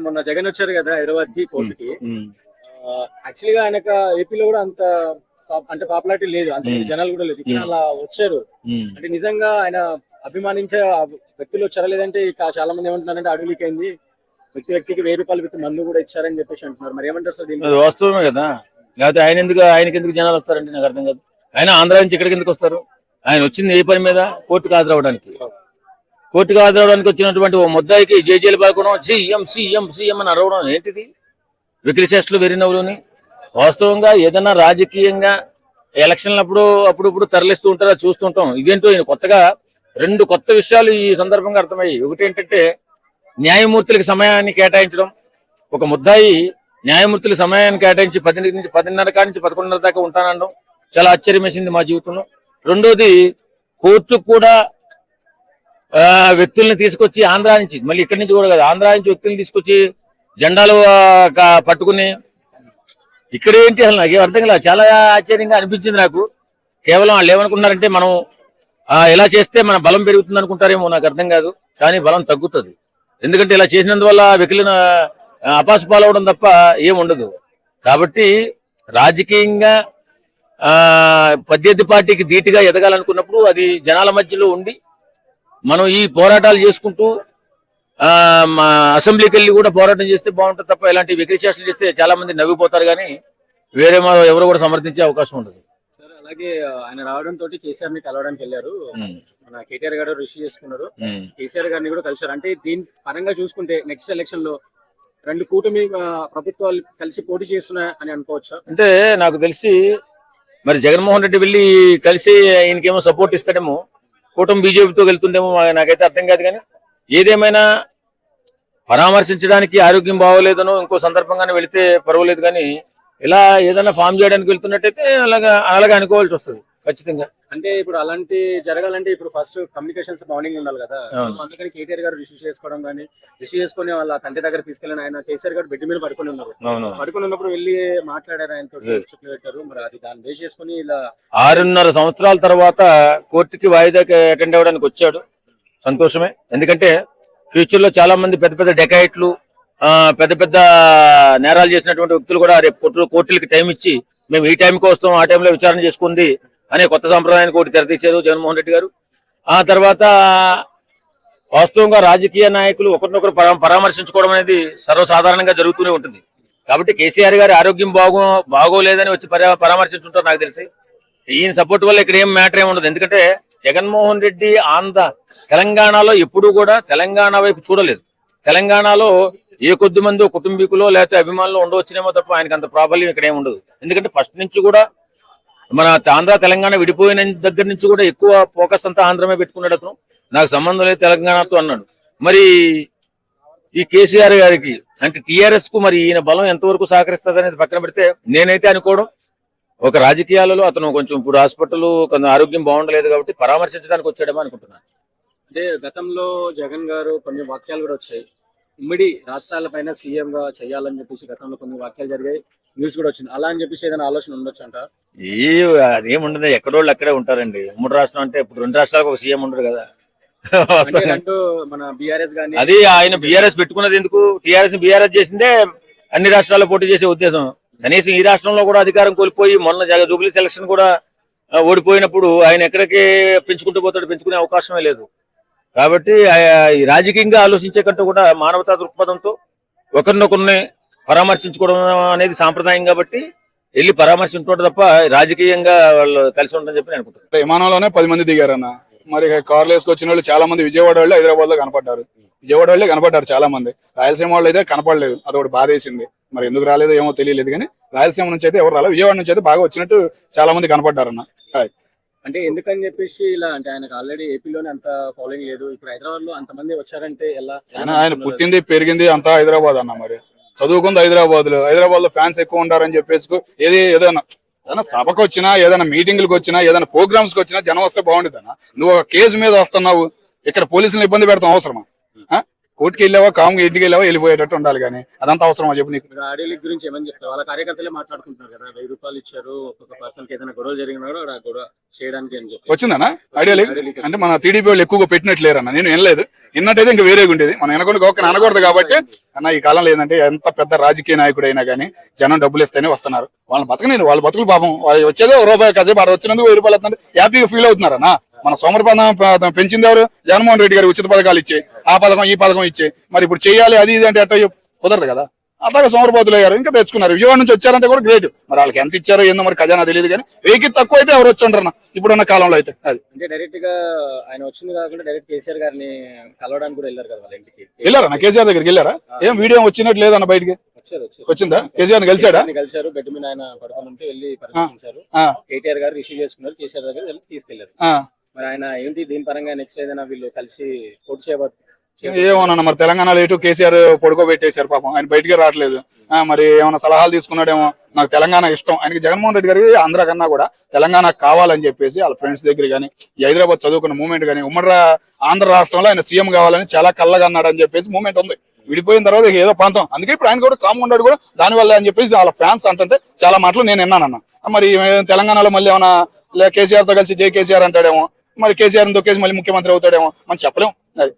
మొన్న జగన్ వచ్చారు కదా హైదరాబాద్ కి కోర్టుకి. యాక్చువల్ గా ఆయనకు ఏపీలో కూడా అంత అంటే పాపులారిటీ లేదు, అంత జనాలు కూడా లేదు. ఇక్కడ అలా వచ్చారు అంటే నిజంగా ఆయన అభిమానించే వ్యక్తులు వచ్చారా, లేదంటే చాలా మంది ఏమంటున్నారంటే అడవికి అయింది, వ్యక్తికి 1000 రూపాయలు పెట్టి మందు కూడా ఇచ్చారని చెప్పేసి అంటున్నారు. మరి ఏమంటారు సార్ దీన్ని? వాస్తవమే కదా, లేకపోతే ఆయనకి ఎందుకు జనాలు వస్తారంటే నాకు అర్థం కాదు. ఆయన ఆంధ్ర నుంచి ఇక్కడికి ఎందుకు వస్తారు? ఆయన వచ్చింది ఏ పని మీద? కోర్టుకు హాజరవడానికి. కోర్టుకు హాజరవడానికి వచ్చినటువంటి ఓ ముద్దాయికి జేజేలు పాల్గొనడం, సీఎం సీఎం సీఎం అని అరవడం ఏంటిది? వికిలి చేష్టలు వెరినవులోని. వాస్తవంగా ఏదన్నా రాజకీయంగా ఎలక్షన్లప్పుడు అప్పుడప్పుడు తరలిస్తూ ఉంటారో చూస్తుంటాం. ఇదేంటో ఈయన కొత్తగా 2 కొత్త విషయాలు ఈ సందర్భంగా అర్థమయ్యాయి. ఒకటి ఏంటంటే న్యాయమూర్తులకు సమయాన్ని కేటాయించడం. ఒక ముద్దాయి న్యాయమూర్తులకు సమయాన్ని కేటాయించి 10:30 కాడి నుంచి 11:30 దాకా ఉంటానడం చాలా ఆశ్చర్యం వేసింది మా జీవితంలో. రెండోది కోర్టుకు కూడా వ్యక్తుల్ని తీసుకొచ్చి ఆంధ్ర నుంచి, మళ్ళీ ఇక్కడి నుంచి కూడా కాదు, ఆంధ్ర నుంచి వ్యక్తుల్ని తీసుకొచ్చి జెండాలు పట్టుకుని ఇక్కడ ఏంటి అసలు నాకు అర్థం కాలేదు. చాలా ఆశ్చర్యంగా అనిపించింది నాకు. కేవలం వాళ్ళు ఏమనుకున్నారంటే మనం ఇలా చేస్తే మన బలం పెరుగుతుంది అనుకుంటారేమో, నాకు అర్థం కాదు. కానీ బలం తగ్గుతుంది. ఎందుకంటే ఇలా చేసినందువల్ల వ్యక్తులను అపాసు పాలవడం తప్ప ఏముండదు. కాబట్టి రాజకీయంగా ప్రత్యర్థి పార్టీకి ధీటుగా ఎదగాలనుకున్నప్పుడు అది జనాల మధ్యలో ఉండి మనం ఈ పోరాటాలు చేసుకుంటూ అసెంబ్లీకి వెళ్ళి కూడా పోరాటం చేస్తే బాగుంటుంది తప్ప ఇలాంటి విక్రిచేష్టలు చేస్తే చాలా మంది నవ్విపోతారు, కానీ వేరే ఎవరు కూడా సమర్థించే అవకాశం ఉండదు. సార్ అలాగే ఆయన రావడం తోటి కేసీఆర్ ని కలవడానికి వెళ్ళారు. మన కేటీఆర్ గారు రిసీవ్ చేసుకున్నారు, కేసీఆర్ గారిని కూడా కలిశారు. అంటే దీని పరంగా చూసుకుంటే నెక్స్ట్ ఎలక్షన్ లో 2 కూటమి ప్రభుత్వాలు కలిసి పోటీ చేస్తున్నాయి అని అనుకోవచ్చా? అంటే నాకు తెలిసి మరి జగన్మోహన్ రెడ్డి వెళ్ళి కలిసి ఈయనకేమో సపోర్ట్ ఇస్తాడేమో, కూటమి బీజేపీతో వెళ్తుండేమో, నాకైతే అర్థం కాదు. కానీ ఏదేమైనా పరామర్శించడానికి ఆరోగ్యం బాగోలేదనో ఇంకో సందర్భంగానే వెళితే పర్వాలేదు, కానీ ఇలా ఏదైనా ఫామ్ చేయడానికి వెళ్తున్నట్టయితే అలాగే అనుకోవాల్సి వస్తుంది ఖచ్చితంగా. అంటే ఇప్పుడు అలాంటి జరగాలంటే ఇప్పుడు ఫస్ట్ కమ్యూనికేషన్స్ మార్నింగ్ ఉండాలి కదా. అందుకని కేటీఆర్ గారు రిసీవ్ చేసుకోవడం కానీ, రిసీవ్ చేసుకుని వాళ్ళ తండ్రి దగ్గర తీసుకెళ్ళిన ఆయన కేసీఆర్ గారు బెడ్ మీద పడుకుని ఉన్నారు. పడుకుని ఉన్నప్పుడు వెళ్ళి మాట్లాడారు, ఆయనతో పెట్టారు. మరి అది దాన్ని బేస్ చేసుకుని ఇలా 6.5 సంవత్సరాల తర్వాత కోర్టుకి వాయిదాకి అటెండ్ అవ్వడానికి వచ్చాడు. సంతోషమే. ఎందుకంటే ఫ్యూచర్ లో చాలా మంది పెద్ద పెద్ద డెకాయిట్లు, పెద్ద పెద్ద నేరాలు చేసినటువంటి వ్యక్తులు కూడా రేపు కోర్టులకి టైం ఇచ్చి మేము ఈ టైంకి వస్తాం, ఆ టైంలో విచారణ చేసుకుంది అనే కొత్త సంప్రదాయానికి ఒకటి తెరతీశారు జగన్మోహన్ రెడ్డి గారు. ఆ తర్వాత వాస్తవంగా రాజకీయ నాయకులు ఒకరినొకరు పరామర్శించుకోవడం అనేది సర్వసాధారణంగా జరుగుతూనే ఉంటుంది. కాబట్టి కేసీఆర్ గారి ఆరోగ్యం బాగోలేదని వచ్చి పరామర్శించుంటారు నాకు తెలిసి. ఈయన సపోర్ట్ వల్ల ఇక్కడ ఏం మ్యాటర్ ఏమి ఉండదు. ఎందుకంటే జగన్మోహన్ రెడ్డి తెలంగాణలో ఎప్పుడూ కూడా తెలంగాణ వైపు చూడలేదు. తెలంగాణలో ఏ కొద్ది మంది కుటుంబీకులో లేకపోతే అభిమానులు ఉండవచ్చునేమో తప్ప ఆయనకు అంత ప్రాబల్యం ఇక్కడ ఏమి ఉండదు. ఎందుకంటే ఫస్ట్ నుంచి కూడా మన ఆంధ్ర తెలంగాణ విడిపోయిన దగ్గర నుంచి కూడా ఎక్కువ ఫోకస్ అంతా ఆంధ్రమే పెట్టుకున్నాడు అతను. నాకు సంబంధం లేదు తెలంగాణతో అన్నాడు. మరి ఈ కేసీఆర్ గారికి అంటే టీఆర్ఎస్ కు మరి ఈయన బలం ఎంతవరకు సహకరిస్తుంది అనేది పక్కన పెడితే, నేనైతే అనుకోవడం ఒక రాజకీయాలలో అతను కొంచెం ఇప్పుడు హాస్పిటల్ కొంచెం ఆరోగ్యం బాగుండలేదు కాబట్టి పరామర్శించడానికి వచ్చాడేమో అనుకుంటున్నాను. అంటే గతంలో జగన్ గారు కొన్ని వాక్యాలు కూడా వచ్చాయి, ఉమ్మడి రాష్ట్రాల పైన సీఎం గా చేయాలని చెప్పేసి గతంలో కొన్ని వాక్యాలు జరిగాయి, న్యూస్ కూడా వచ్చింది. అలా అని చెప్పేసి ఏదైనా ఆలోచన ఉండొచ్చు అంట? అదేముండదు, ఎక్కడోళ్ళు అక్కడే ఉంటారండి. ఉమ్మడి రాష్ట్రం అంటే ఇప్పుడు 2 రాష్ట్రాలకు ఒక సీఎం ఉండరు కదా. మన బీఆర్ఎస్ గానీ అది ఆయన బీఆర్ఎస్ పెట్టుకున్నది ఎందుకు? టీఆర్ఎస్ ని బీఆర్ఎస్ చేసిందే అన్ని రాష్ట్రాల్లో పోటీ చేసే ఉద్దేశం. కనీసం ఈ రాష్ట్రంలో కూడా అధికారం కోల్పోయి మొన్న జూబ్లీ సెలక్షన్ కూడా ఓడిపోయినప్పుడు ఆయన ఎక్కడికి పెంచుకుంటూ పోతాడు, పెంచుకునే అవకాశమే లేదు. కాబట్టి రాజకీయంగా ఆలోచించే కంటే కూడా మానవతా దృక్పథంతో ఒకరినొకరిని పరామర్శించుకోవడం అనేది సాంప్రదాయం కాబట్టి వెళ్ళి పరామర్శించుకోవడం తప్ప రాజకీయంగా వాళ్ళు కలిసి ఉంటారని చెప్పి అనుకుంటున్నారు. విమానంలోనే 10 మంది దిగారన్న. మరి కార్లు వేసుకొచ్చిన వాళ్ళు చాలా మంది విజయవాడ వాళ్ళు హైదరాబాద్ లో కనపడ్డారు. విజయవాడ వాళ్ళే కనపడ్డారు చాలా మంది. రాయలసీమ వాళ్ళు అయితే కనపడలేదు. అదొకటి బాధేసింది. మరి ఎందుకు రాలేదో ఏమో తెలియలేదు, కానీ రాయలసీమ నుంచి అయితే ఎవరు రాలేదు. విజయవాడ నుంచి అయితే బాగా వచ్చినట్టు చాలా మంది కనపడ్డారన్న. అంటే ఎందుకని చెప్పేసి ఇలా అంటే ఆయనకు ఆల్రెడీ ఏపీలోనే అంత ఫాలోయింగ్ లేదు, ఇప్పుడు హైదరాబాద్ లో అంతమంది వచ్చారంటే ఎలా? ఆయన పుట్టింది పెరిగింది అంతా హైదరాబాద్ అన్న. మరి చదువుకుంది హైదరాబాద్ లో ఫ్యాన్స్ ఎక్కువ ఉంటారని చెప్పేసి ఏదైనా సభకు వచ్చినా, ఏదైనా మీటింగ్లకు వచ్చినా, ఏదైనా ప్రోగ్రామ్స్ కి వచ్చినా జనం వస్తే బాగుంటుంది అన్న. నువ్వు ఒక కేసు మీద వస్తున్నావు, ఇక్కడ పోలీసులను ఇబ్బంది పెడతాం అవసరమా? కోర్టుకి వెళ్ళావా కామ్గా ఇంటికి వెళ్ళావా వెళ్ళిపోయేటట్టు ఉండాలి కానీ అదంతా అవసరమా చెప్పు నీకు. మీరు ఆడియో లీక్ గురించి ఏమని చెప్తారు? వాళ్ళ కార్యకర్తలే మాట్లాడుకుంటున్నారు కదా, 1000 రూపాయలు ఇచ్చారు ఒక్కొక్క పర్సన్ కి, ఏదైనా గొడవ జరిగినా కూడా ఆ గొడవ చేయడానికి అని చెప్పి. వచ్చిందన్నా ఐడియా లేదు అంటే మన టీడీపీ వాళ్ళు ఎక్కువగా పెట్టినట్లేరన్న, నేను వినలేదు. విన్నట్టయితే ఇంకా వేరేగా ఉండేది, మనం వినకుండా గొక్క అనకూడదు కాబట్టి అన్న. ఈ కాలంలో ఏంటంటే ఎంత పెద్ద రాజకీయ నాయకుడు అయినా కానీ జనం డబ్బులు ఇస్తేనే వస్తున్నారు. వాళ్ళని బతకనేది, వాళ్ళ బతుకులు పాపం. వాళ్ళు వచ్చేదో రూపాయి కాసేపు ఆడ వచ్చినందుకు 1000 రూపాయలు వస్తుందంటే హ్యాపీగా ఫీల్ అవుతున్నారన్న. మన సోమరిపదం పెంచింది ఎవరు? జగన్మోహన్ రెడ్డి గారు ఉచిత పథకాలు ఇచ్చే, ఆ పథకం ఈ పథకం ఇచ్చే. మరి ఇప్పుడు చేయాలి అది ఇది అంటే ఎట్లా కుదరదు కదా. అట్లాగా సోమరిపోతులు అయ్యారు, ఇంకా తెచ్చుకున్నారు. విజయవాడ నుంచి వచ్చారంటే కూడా గ్రేట్. మరి వాళ్ళకి ఎంత ఇచ్చారో ఏందో మరి ఖజానా తెలియదు కానీ వెయ్యికి తక్కువ అయితే ఎవరు వచ్చి ఉంటారన్న ఇప్పుడున్న కాలంలో అయితే. అది అంటే డైరెక్ట్ గా ఆయన వచ్చింది కాకుండా డైరెక్ట్ కేసీఆర్ గారిని కలవడానికి కూడా వెళ్ళారు కదా వాళ్ళ ఇంటికి. వెళ్ళారా కేసీఆర్ దగ్గరికి వెళ్ళారా? ఏం వీడియో వచ్చినట్టు లేదన్న బయటికి వచ్చిందా? కేసీఆర్ కలిసాడా? కలిసారు, బెడ్ మీద ఆయన పడుకొని ఉంటే వెళ్ళి పరిశీలించారు. కేటీఆర్ గారు రిసీవ్ చేసుకున్నారు, కేసీఆర్ దగ్గర వెళ్ళి తీసుకెళ్లారు. మరి ఆయన ఏంటి దీని పరంగా నెక్స్ట్ ఏదైనా వీళ్ళు కలిసి పోటీ చేయబోతున్నారు? ఏమోనన్నా మరి తెలంగాణలో ఎటు కేసీఆర్ పడుకోబెట్టేశారు పాపం, ఆయన బయటికి రావట్లేదు. మరి ఏమైనా సలహాలు తీసుకున్నాడేమో. నాకు తెలంగాణ ఇష్టం, ఆయనకి జగన్మోహన్ రెడ్డి గారికి ఆంధ్ర కన్నా కూడా తెలంగాణ కావాలని చెప్పేసి వాళ్ళ ఫ్రెండ్స్ దగ్గర కానీ హైదరాబాద్ చదువుకున్న మూమెంట్ కానీ ఉమ్మడి ఆంధ్ర రాష్ట్రంలో ఆయన సీఎం కావాలని చాలా కళ్ళగా అన్నాడు అని చెప్పేసి మూమెంట్ ఉంది. విడిపోయిన తర్వాత ఏదో ప్రాంతం, అందుకే ఇప్పుడు ఆయన కూడా కామ్ ఉన్నాడు కూడా దానివల్ల అని చెప్పేసి వాళ్ళ ఫ్యాన్స్ అంటే చాలా మాటలు నేను విన్నానన్న. మరి తెలంగాణలో మళ్ళీ ఏమైనా కేసీఆర్ తో కలిసి జై కేసీఆర్ అంటాడేమో, మరి కేసీఆర్ తొక్కేసి మళ్ళీ ముఖ్యమంత్రి అవుతాడేమో మనం చెప్పలేము. అది